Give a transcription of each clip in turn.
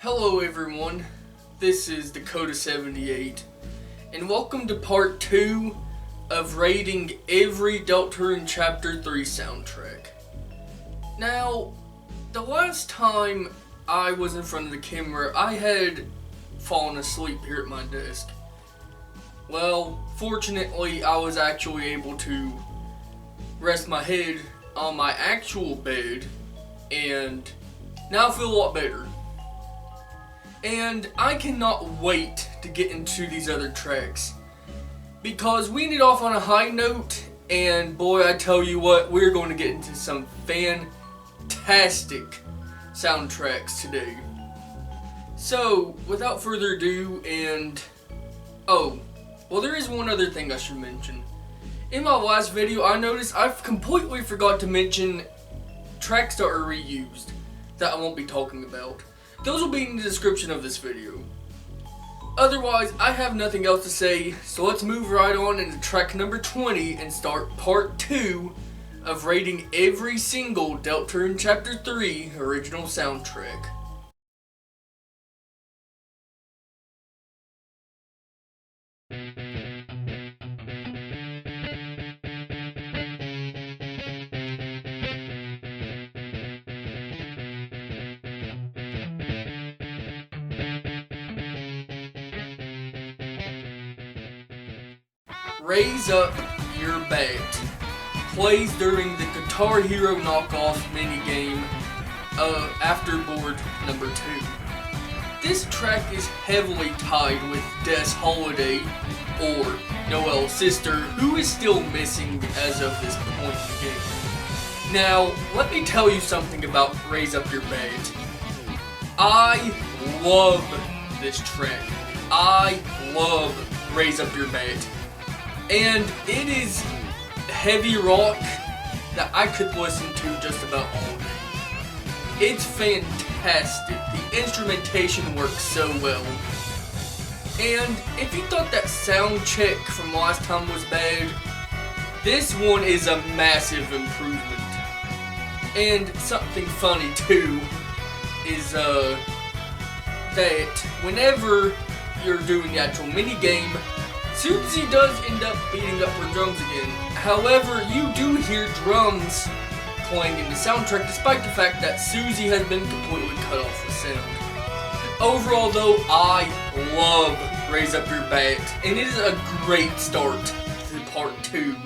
Hello everyone, this is Dakota78, and welcome to part 2 of rating every Deltarune Chapter 3 soundtrack. Now, the last time I was in front of the camera, I had fallen asleep here at my desk. Well, fortunately, I was actually able to rest my head on my actual bed, and now I feel a lot better. And I cannot wait to get into these other tracks, because we ended off on a high note, and boy, I tell you what, we're going to get into some fantastic soundtracks today. So, without further ado, there is one other thing I should mention. In my last video, I noticed I've completely forgot to mention tracks that are reused that I won't be talking about. Those will be in the description of this video. Otherwise, I have nothing else to say, so let's move right on into track number 20 and start part 2 of rating every single Deltarune Chapter 3 original soundtrack. Raise Up Your Bat plays during the Guitar Hero knockoff minigame Afterboard number 2. This track is heavily tied with Des Holiday, or Noel's sister, who is still missing as of this point in the game. Now, let me tell you something about Raise Up Your Bat. I love this track. I love Raise Up Your Bat. And it is heavy rock that I could listen to just about all day. It's fantastic. The instrumentation works so well. And if you thought that sound check from last time was bad, this one is a massive improvement. And something funny too is that whenever you're doing the actual mini game, Susie does end up beating up her drums again. However, you do hear drums playing in the soundtrack despite the fact that Susie has been completely cut off with sound. Overall though, I love Raise Up Your Bat, and it is a great start to part 2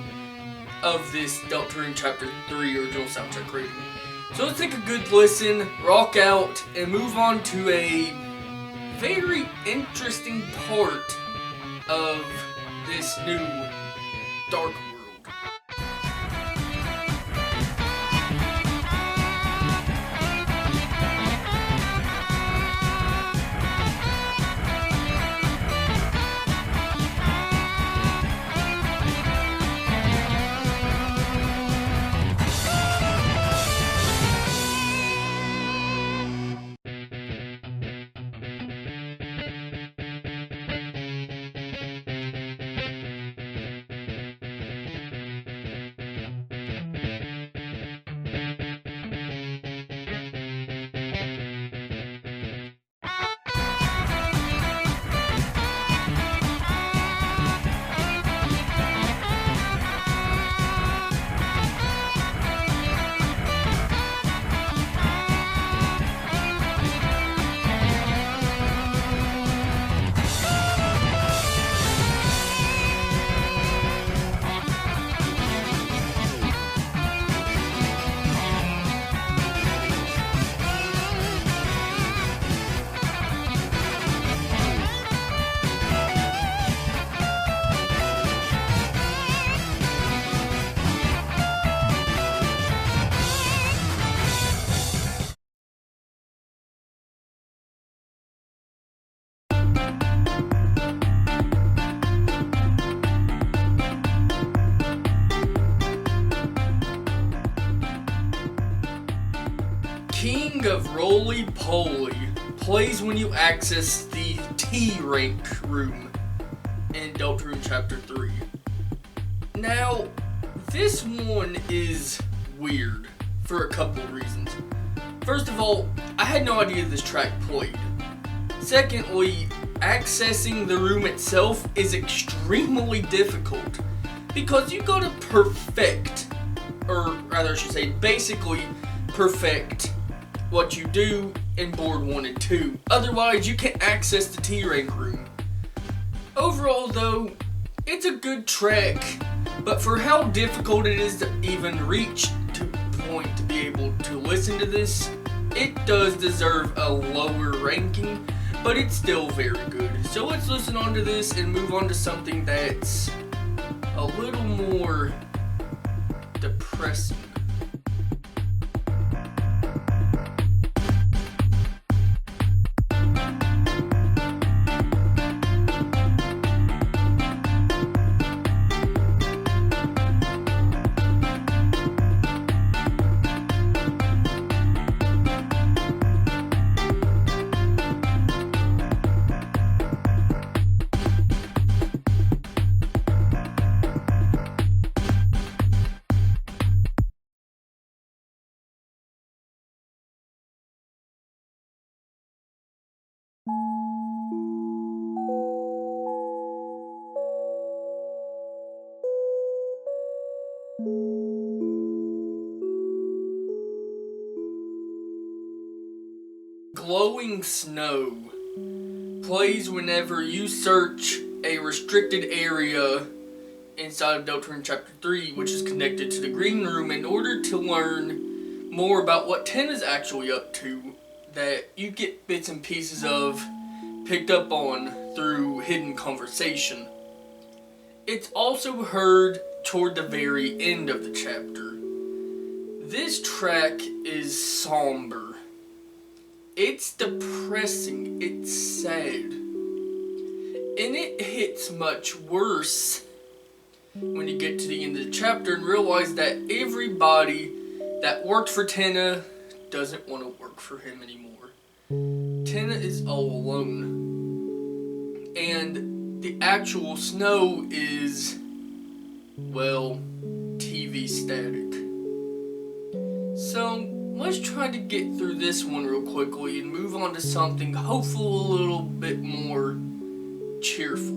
of this Deltarune Chapter 3 original soundtrack rating. So let's take a good listen, rock out, and move on to a very interesting part of this new dark world. King of ROLYPOLY plays when you access the T rank room in Deltarune Chapter 3. Now, this one is weird for a couple of reasons. First of all, I had no idea this track played. Secondly, accessing the room itself is extremely difficult because you gotta perfect, or rather I should say basically perfect what you do in board 1 and 2. Otherwise you can't access the T rank room. Overall though, it's a good track, but for how difficult it is to even reach to point to be able to listen to this, it does deserve a lower ranking, but it's still very good. So let's listen on to this and move on to something that's a little more depressing. Glowing Snow plays whenever you search a restricted area inside of Deltarune Chapter 3, which is connected to the Green Room, in order to learn more about what Ten is actually up to, that you get bits and pieces of picked up on through hidden conversation. It's also heard toward the very end of the chapter. This track is somber. It's depressing, it's sad, and it hits much worse when you get to the end of the chapter and realize that everybody that worked for Tenna doesn't want to work for him anymore. Tenna is all alone, and the actual Snow is, well, TV static. So let's try to get through this one real quickly and move on to something hopefully a little bit more cheerful.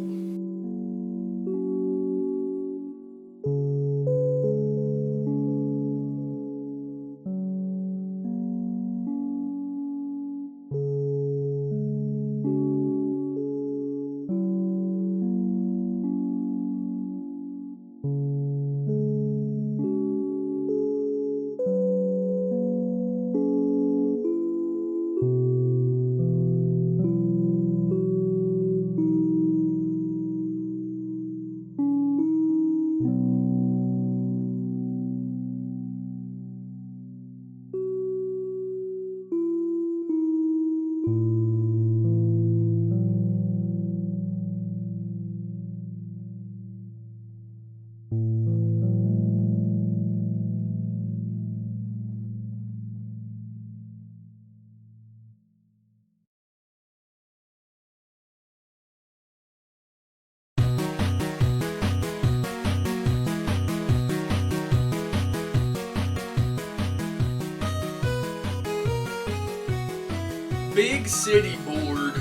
Big City Board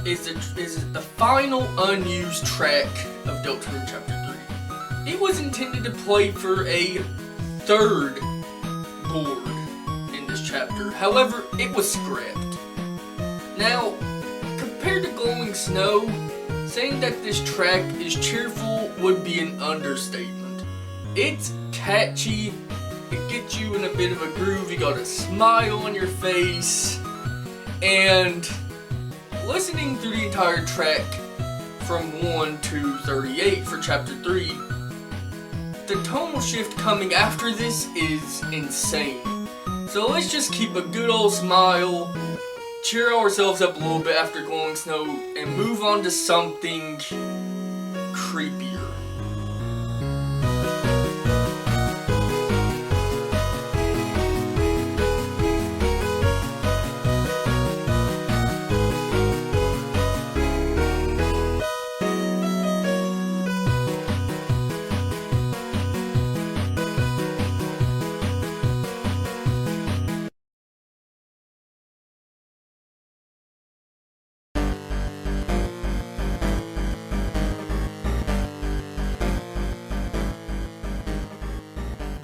is the final unused track of Deltarune Chapter 3. It was intended to play for a third board in this chapter, however, it was scrapped. Now, compared to Glowing Snow, saying that this track is cheerful would be an understatement. It's catchy, it gets you in a bit of a groove, you got a smile on your face, and listening through the entire track from 1 to 38 for Chapter 3, the tonal shift coming after this is insane. So let's just keep a good old smile, cheer ourselves up a little bit after Glowing Snow, and move on to something creepier.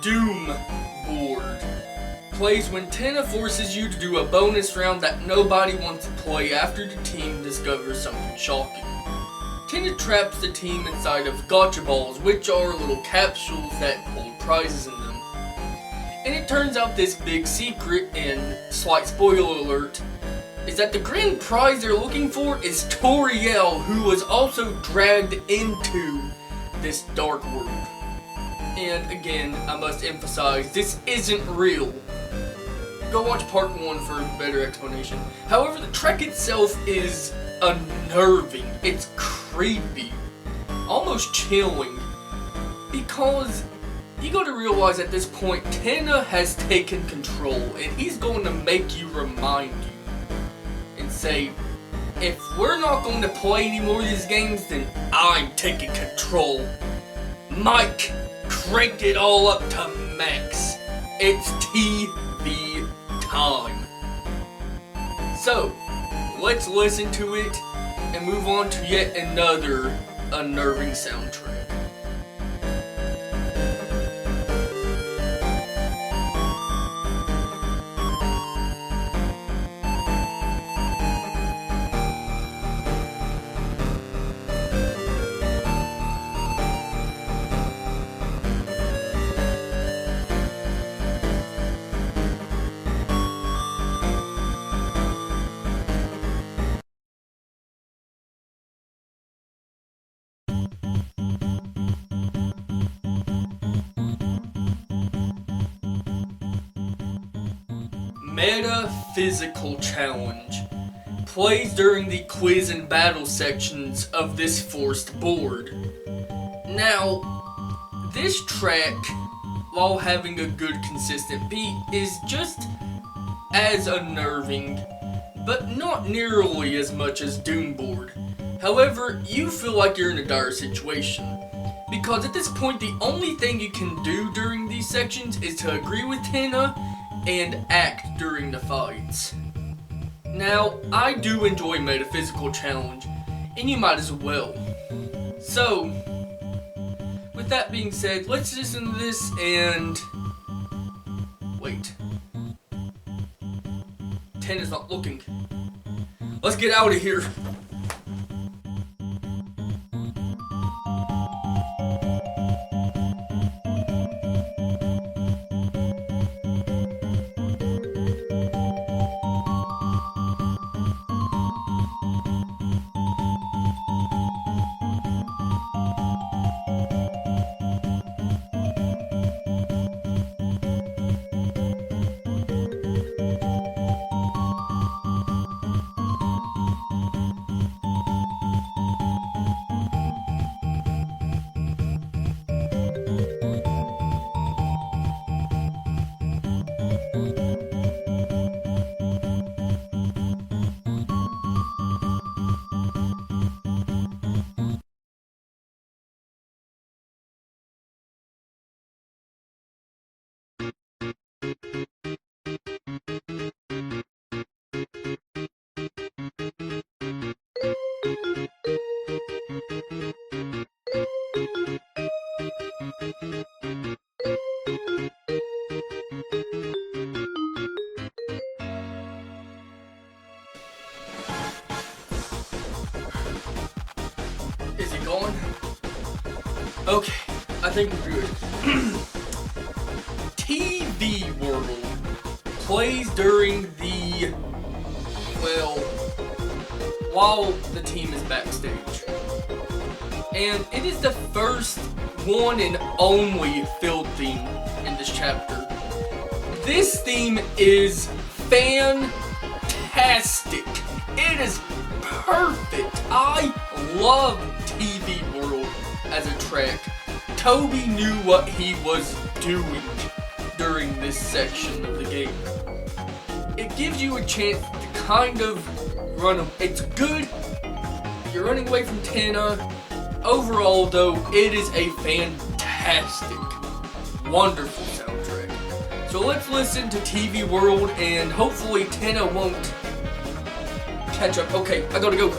Doom board plays when Tenna forces you to do a bonus round that nobody wants to play after the team discovers something shocking. Tenna traps the team inside of gotcha balls, which are little capsules that hold prizes in them. And it turns out this big secret, and slight spoiler alert, is that the grand prize they're looking for is Toriel, who was also dragged into this dark world. And again, I must emphasize, this isn't real. Go watch part 1 for a better explanation. However, the trek itself is unnerving. It's creepy. Almost chilling. Because you gotta realize at this point, Tenna has taken control, and he's going to make you remind you. And say, if we're not going to play any more of these games, then I'm taking control. Mike cranked it all up to max. It's TV time. So, let's listen to it and move on to yet another unnerving soundtrack. Metaphysical challenge plays during the quiz and battle sections of this forced board. Now, this track, while having a good consistent beat, is just as unnerving, but not nearly as much as Doom board. However, you feel like you're in a dire situation, because at this point the only thing you can do during these sections is to agree with Tenna and act during the fights. Now, I do enjoy Metaphysical Challenge, and you might as well. So, with that being said, let's listen to this and... wait. Tenna's not looking. Let's get out of here. Is he going? Okay, I think we're good. TV World plays during the, well, while the team is backstage. And it is the first one and only field theme in this chapter. This theme is fantastic. It is perfect. I love TV World as a track. Toby knew what he was doing during this section of the game. It gives you a chance to kind of run. It's good. You're running away from Tenna. Overall, though, it is a fantastic, wonderful soundtrack. So let's listen to TV World, and hopefully Tenna won't catch up. Okay, I gotta go.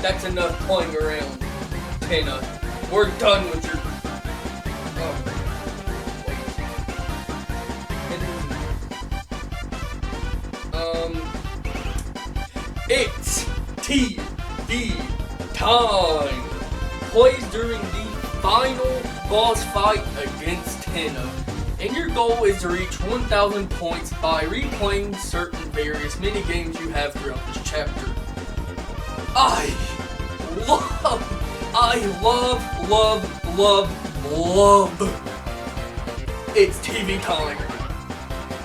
That's enough playing around, Tina. We're done with your... It's TV time! Plays during the final boss fight against Tina. And your goal is to reach 1,000 points by replaying certain various minigames you have throughout this chapter. I love It's TV time.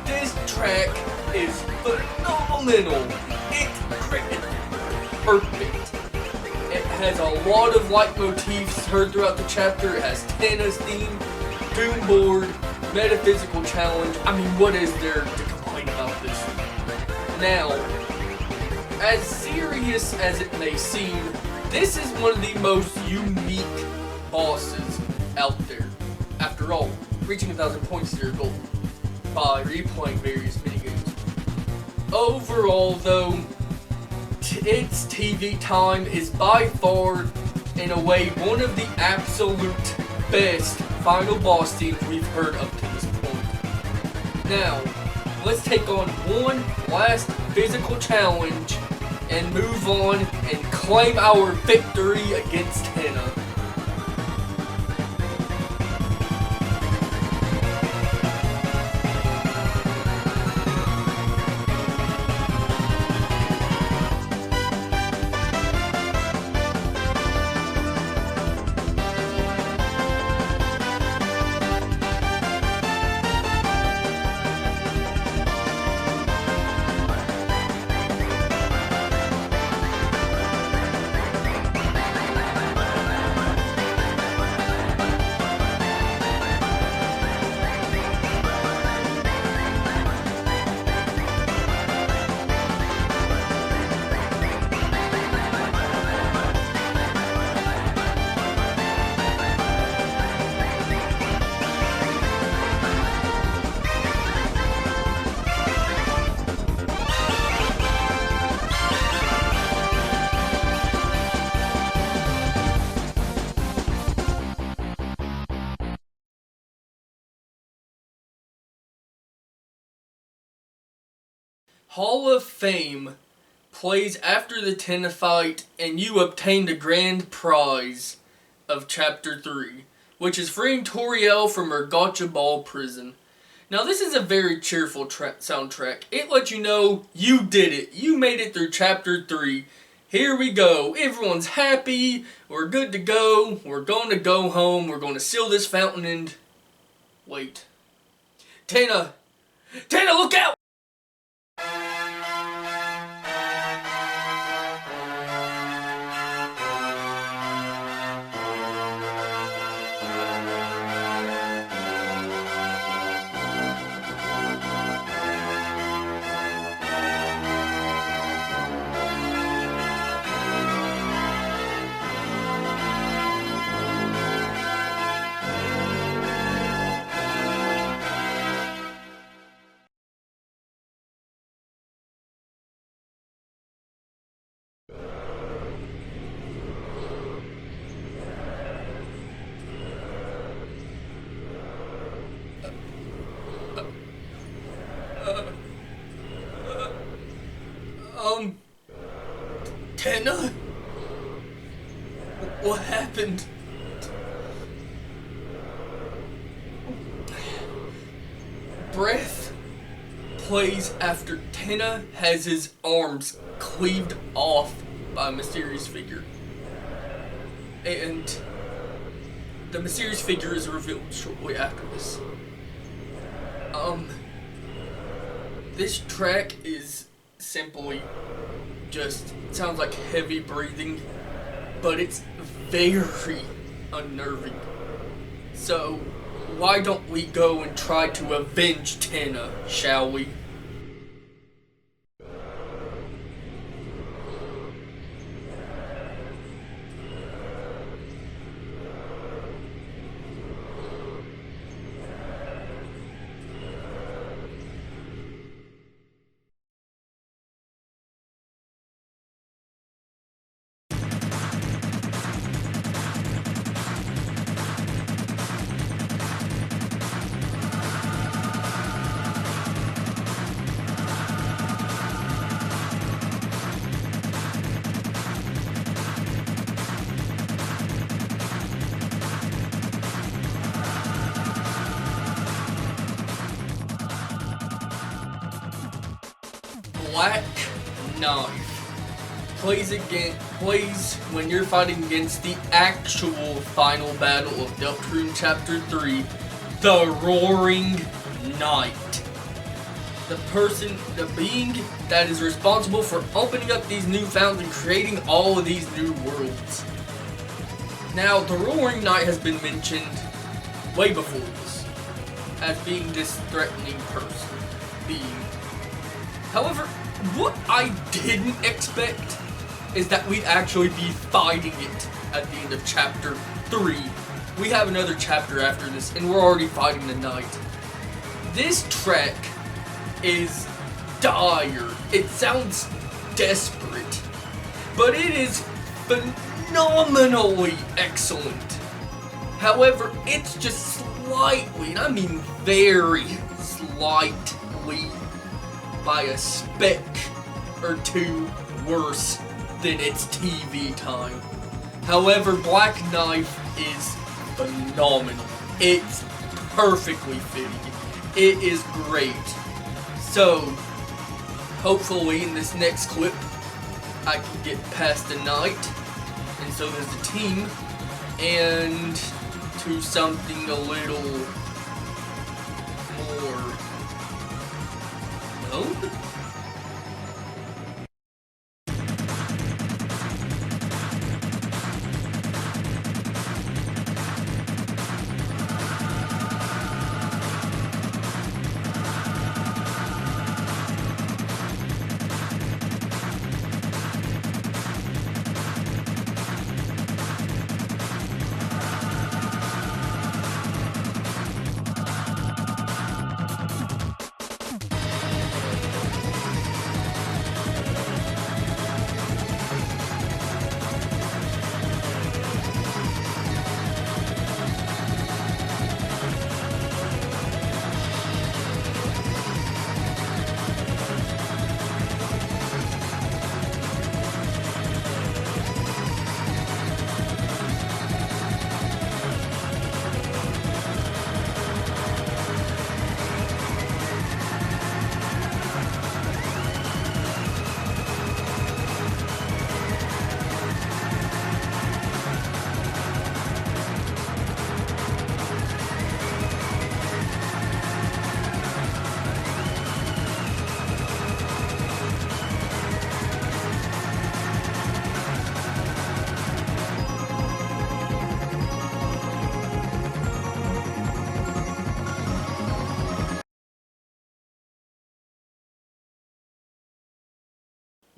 This track is phenomenal. It's perfect. It has a lot of leitmotifs heard throughout the chapter. It has Tana's theme, Doom Board, Metaphysical challenge. I mean, what is there to complain about this? Now, as serious as it may seem, this is one of the most unique bosses out there. After all, reaching 1,000 points is your goal by replaying various minigames. Overall, though, It's TV Time is by far, in a way, one of the absolute best final boss themes we've heard up to this point. Now, let's take on one last physical challenge and move on and claim our victory against Tina. Hall of Fame plays after the Tina fight, and you obtain the grand prize of Chapter 3, which is freeing Toriel from her gotcha ball prison. Now, this is a very cheerful soundtrack. It lets you know you did it. You made it through Chapter 3. Here we go. Everyone's happy. We're good to go. We're going to go home. We're going to seal this fountain and... Wait. Tina! Tina, look out! Tina? What happened? Breath plays after Tina has his arms cleaved off by a mysterious figure. And the mysterious figure is revealed shortly after this. This track is simply just sounds like heavy breathing, but it's very unnerving. So, why don't we go and try to avenge Tina, shall we? Black Knife plays when you're fighting against the actual final battle of Deltarune Chapter 3, the Roaring Knight. The being that is responsible for opening up these new fountains and creating all of these new worlds. Now, the Roaring Knight has been mentioned way before this as being this threatening being. However, what I didn't expect is that we'd actually be fighting it at the end of Chapter 3. We have another chapter after this, and we're already fighting the Knight. This track is dire. It sounds desperate, but it is phenomenally excellent. However, it's just slightly, and I mean very slightly, by a speck or two worse than its TV time. However, Black Knife is phenomenal. It's perfectly fitting. It is great. So, hopefully in this next clip, I can get past the Knight, and so does the team, and to something a little more known?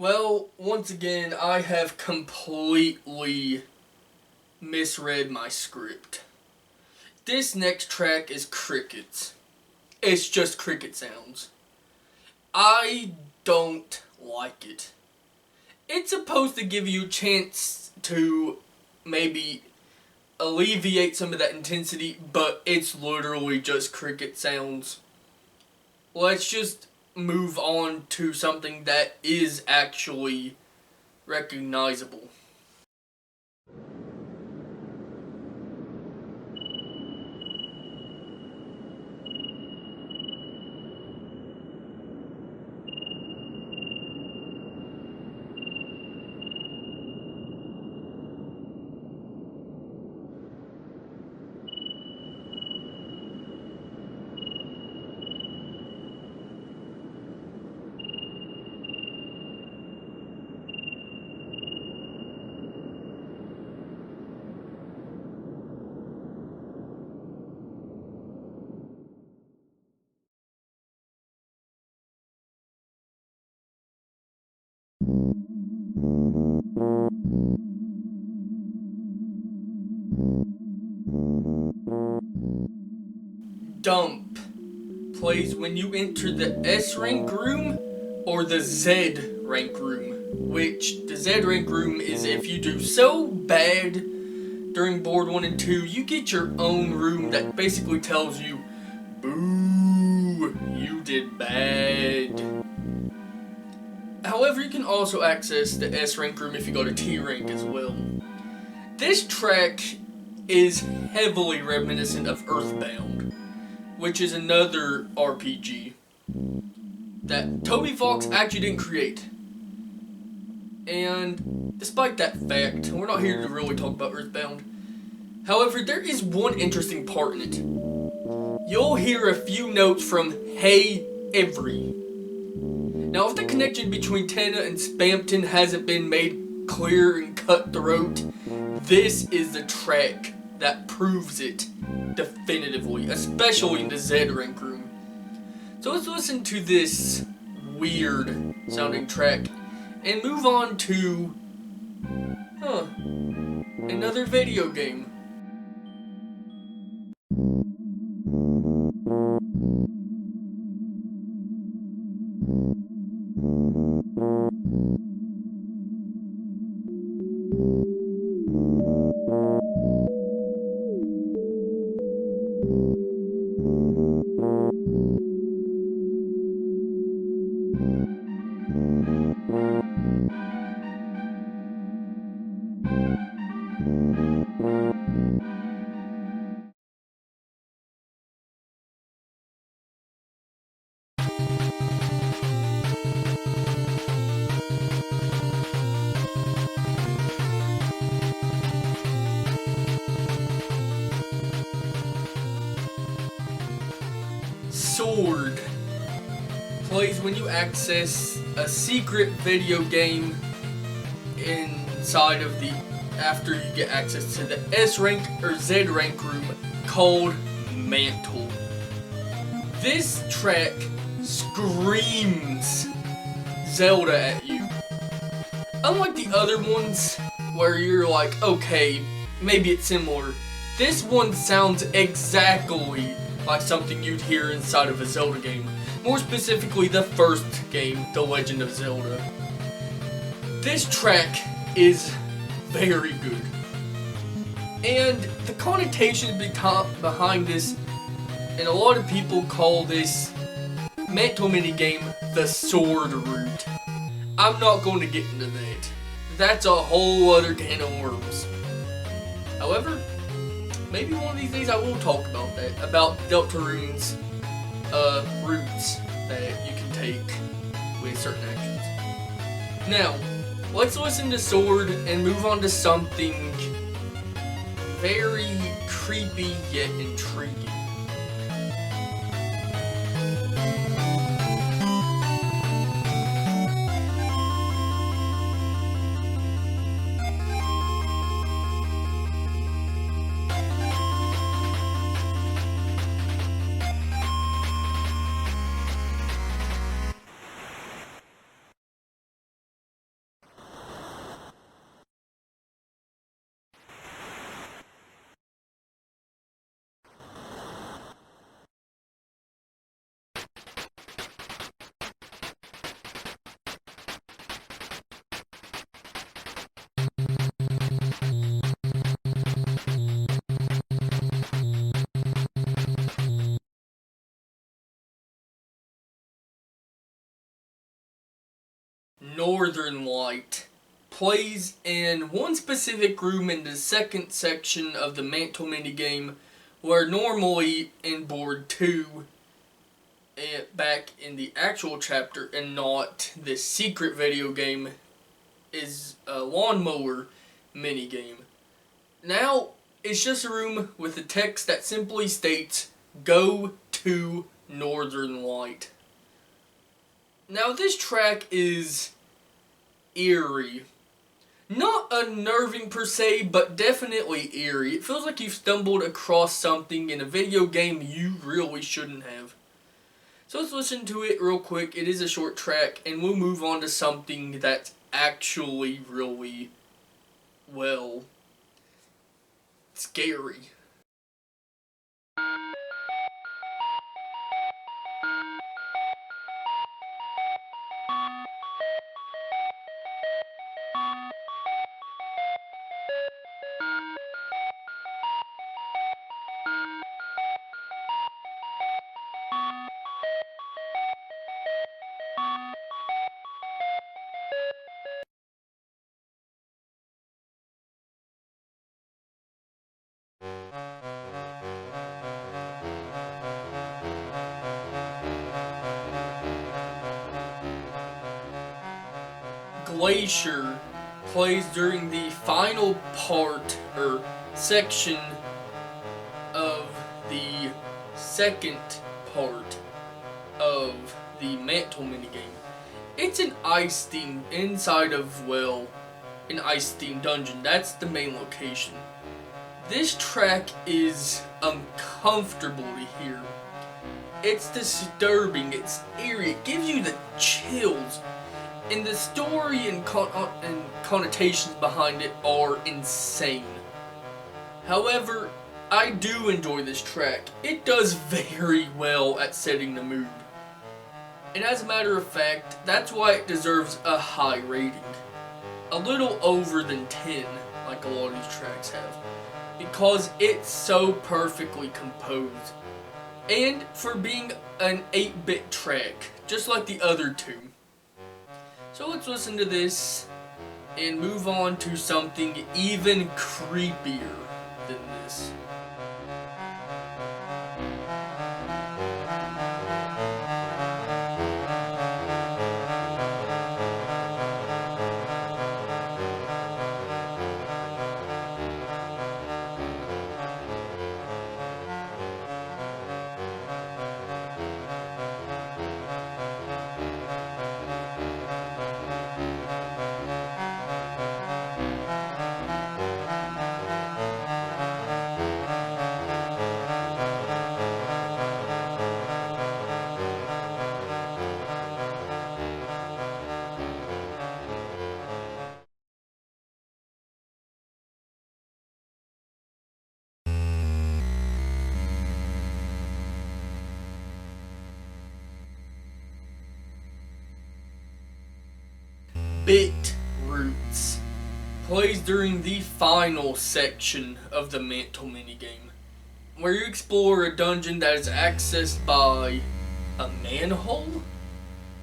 Well, once again, I have completely misread my script. This next track is crickets. It's just cricket sounds. I don't like it. It's supposed to give you a chance to maybe alleviate some of that intensity, but it's literally just cricket sounds. Let's just move on to something that is actually recognizable. Dump plays when you enter the S rank room or the Z rank room, which the Z rank room is if you do so bad during board 1 and 2, you get your own room that basically tells you, boo, you did bad. However, you can also access the S rank room if you go to T rank as well. This track is heavily reminiscent of Earthbound, which is another RPG. that Toby Fox actually didn't create. And despite that fact, we're not here to really talk about Earthbound. However, there is one interesting part in it. You'll hear a few notes from Hey Every. Now, if the connection between Tana and Spampton hasn't been made clear and cutthroat, this is the track that proves it definitively, especially in the Z rank room. So let's listen to this weird sounding track and move on to another video game. Sword plays when you access a secret video game inside of the after you get access to the S rank or Z rank room called Mantle. This track screams Zelda at you. Unlike the other ones where you're like, okay, maybe it's similar, this one sounds exactly like something you'd hear inside of a Zelda game. More specifically, the first game, The Legend of Zelda. This track is very good. And the connotations behind this, and a lot of people call this Mantle minigame the sword route. I'm not going to get into that. That's a whole other can of worms. However, maybe one of these days I will talk about that, about Deltarune's routes that you can take with certain actions. Now, let's listen to Sword and move on to something very creepy yet intriguing. Northernlight plays in one specific room in the second section of the Mantle minigame, where normally in board 2, back in the actual chapter and not this secret video game, is a lawnmower minigame. Now, it's just a room with a text that simply states, "Go to Northernlight." Now, this track is eerie. Not unnerving per se, but definitely eerie. It feels like you've stumbled across something in a video game you really shouldn't have. So let's listen to it real quick. It is a short track, and we'll move on to something that's actually really, well, scary. GLACEIR plays during the final part or section of the second part of the Mantle minigame. It's an ice theme inside of, well, an ice theme dungeon. That's the main location. This track is uncomfortable to hear. It's disturbing, it's eerie, it gives you the chills. And the story and connotations behind it are insane. However, I do enjoy this track. It does very well at setting the mood. And as a matter of fact, that's why it deserves a high rating. A little over than 10, like a lot of these tracks have. Because it's so perfectly composed. And for being an 8-bit track, just like the other two. So let's listen to this and move on to something even creepier than this. Bit Roots plays during the final section of the Mantle minigame, where you explore a dungeon that is accessed by a manhole?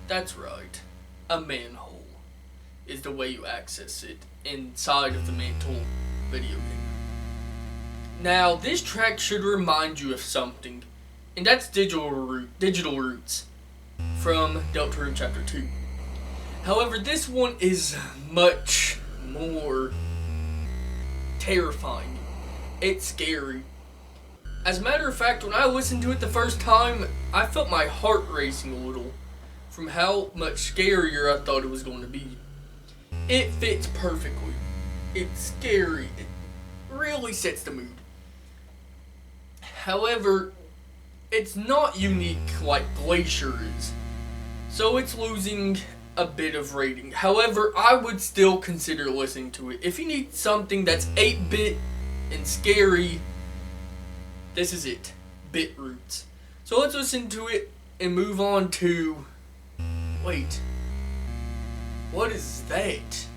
That's right, a manhole is the way you access it inside of the Mantle video game. Now, this track should remind you of something, and that's Digital Roots from Deltarune Chapter 2. However, this one is much more terrifying. It's scary. As a matter of fact, when I listened to it the first time, I felt my heart racing a little from how much scarier I thought it was going to be. It fits perfectly. It's scary. It really sets the mood. However, it's not unique like GLACEIR is, so it's losing a bit of rating. However, I would still consider listening to it. If you need something that's 8-bit and scary, this is it. Bit Roots. So let's listen to it and move on to... Wait. What is that?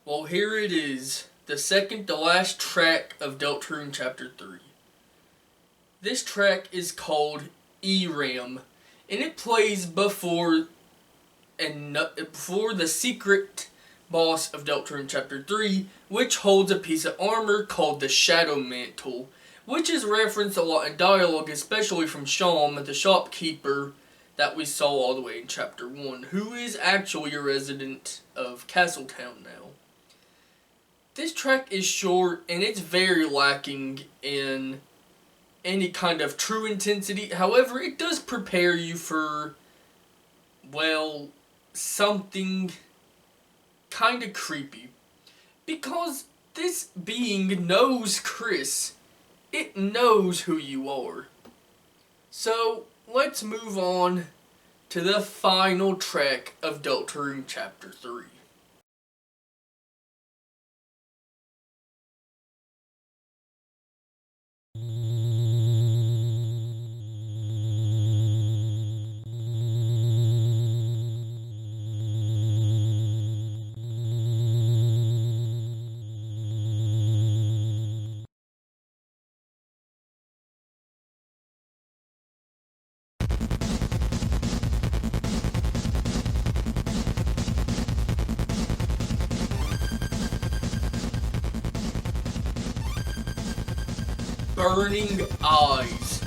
Well, here it is, the second to last track of Deltarune Chapter 3. This track is called ERAM, and it plays before the secret boss of Deltarune Chapter 3, which holds a piece of armor called the Shadow Mantle, which is referenced a lot in dialogue, especially from Sham, the shopkeeper that we saw all the way in Chapter 1, who is actually a resident of Castletown now. This track is short, and it's very lacking in any kind of true intensity. However, it does prepare you for, well, something kind of creepy. Because this being knows Chris. It knows who you are. So, let's move on to the final track of Deltarune Chapter 3. Burning Eyes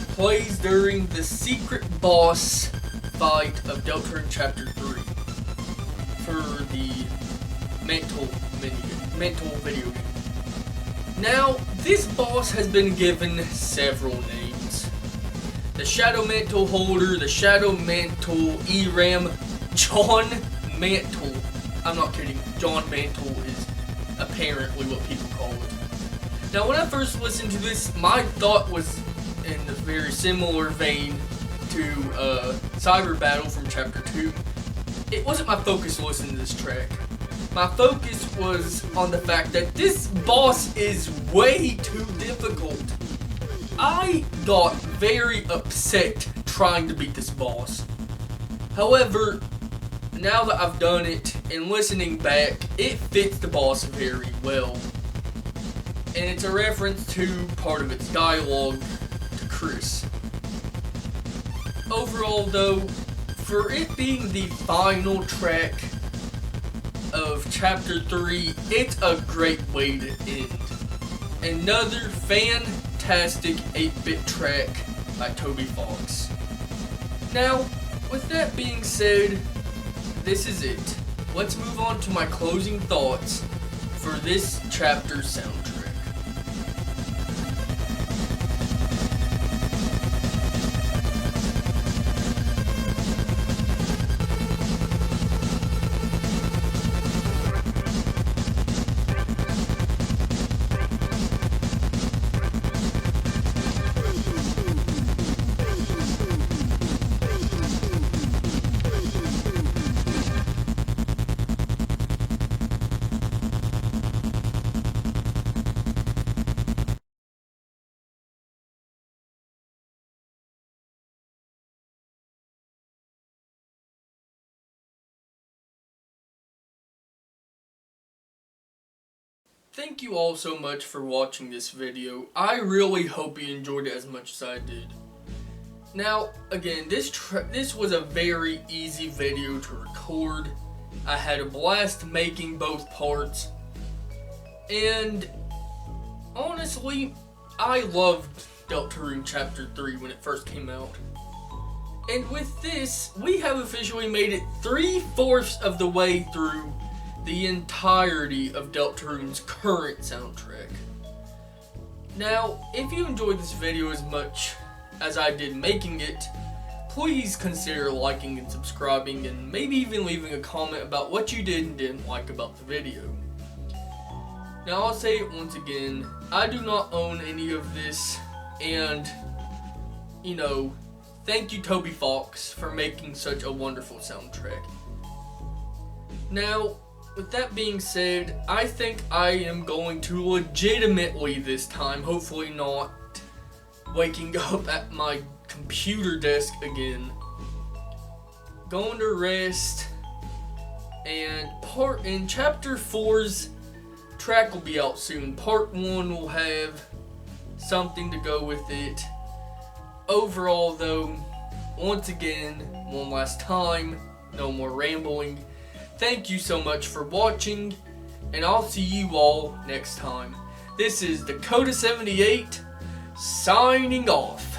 plays during the secret boss fight of Deltarune Chapter 3 for the mental video game. Now, this boss has been given several names. The Shadow Mantle Holder, the Shadow Mantle ERAM, John Mantle. I'm not kidding, John Mantle is apparently what people call it. Now, when I first listened to this, my thought was in a very similar vein to Cyber Battle from Chapter 2. It wasn't my focus listening to this track. My focus was on the fact that this boss is way too difficult. I got very upset trying to beat this boss. However, now that I've done it and listening back, it fits the boss very well. And it's a reference to part of its dialogue to Chris. Overall though, for it being the final track of Chapter 3, it's a great way to end. Another fantastic 8-bit track by Toby Fox. Now, with that being said, this is it. Let's move on to my closing thoughts for this chapter's soundtrack. Thank you all so much for watching this video. I really hope you enjoyed it as much as I did. Now, again, this was a very easy video to record. I had a blast making both parts. And honestly, I loved Deltarune Chapter 3 when it first came out. And with this, we have officially made it 3/4 of the way through the entirety of Deltarune's current soundtrack. Now, if you enjoyed this video as much as I did making it, please consider liking and subscribing and maybe even leaving a comment about what you did and didn't like about the video. Now, I'll say it once again, I do not own any of this, and, you know, thank you Toby Fox for making such a wonderful soundtrack. Now, with that being said, I think I am going to legitimately this time, hopefully not waking up at my computer desk again, going to rest, and in Chapter 4's track will be out soon. Part 1 will have something to go with it. Overall though, once again, one last time, no more rambling. Thank you so much for watching, and I'll see you all next time. This is Dakota78, signing off.